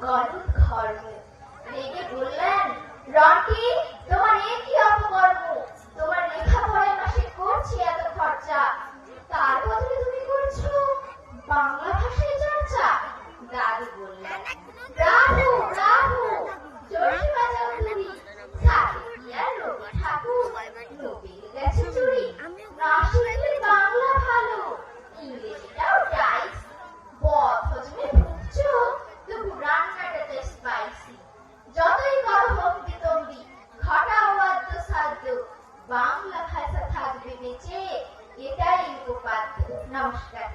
গলদ ধর্ম। রেগে বললেন, রন্টি, তোমার এ কি অপকর্ম? তোমার লেখাপড়ায় মাসে করছি এত খরচা, তার বদলে তুমি করছো বাংলা ভাষায় চর্চা। দাদু বললেন, ব্রাভো ব্রাভো, জোরে বাজাও তুমি। সাথে কি আর রবি ঠাকুর, নোবেল গেছে চুরি। না শিখলে বাংলা ভালো, ইংরেজিটাও টাইস। বদ হজমে ভুগছো, তবু রান্নাটাতে স্পাইসি। যতই করো হম্বি তম্বি, ঘটাও আদ্য সাধ্য, বাংলা ভাষা থাকবে বেঁচে, এটাই উপপাদ্য। নমস্কার।